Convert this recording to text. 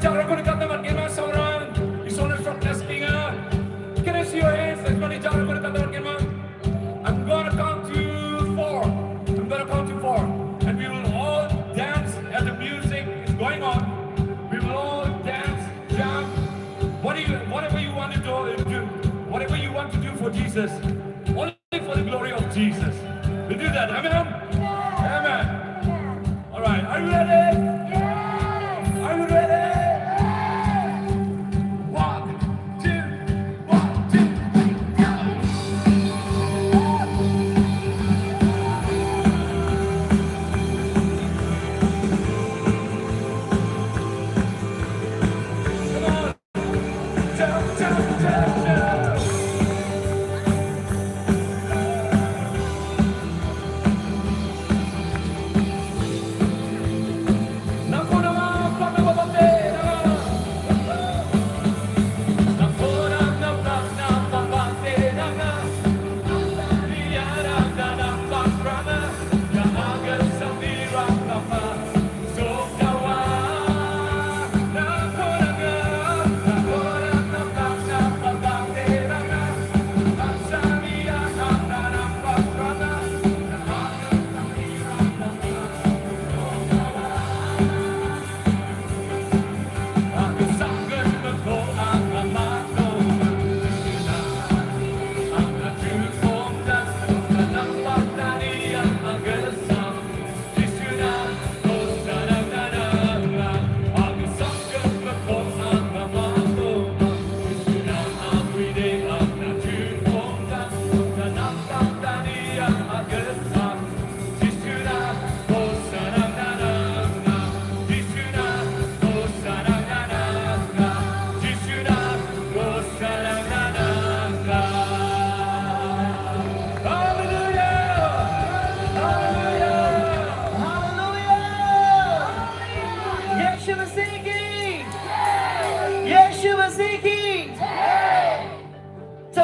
cara ko dekat teman kita seorang di sana from Neskinga. Can I see your hands? Let's go cara ko dekat teman kita. I'm gonna count to 4. I'm gonna count to 4, and we will all dance as the music is going on. We will all dance, jump. Whatever you want to do, whatever you want to do for Jesus.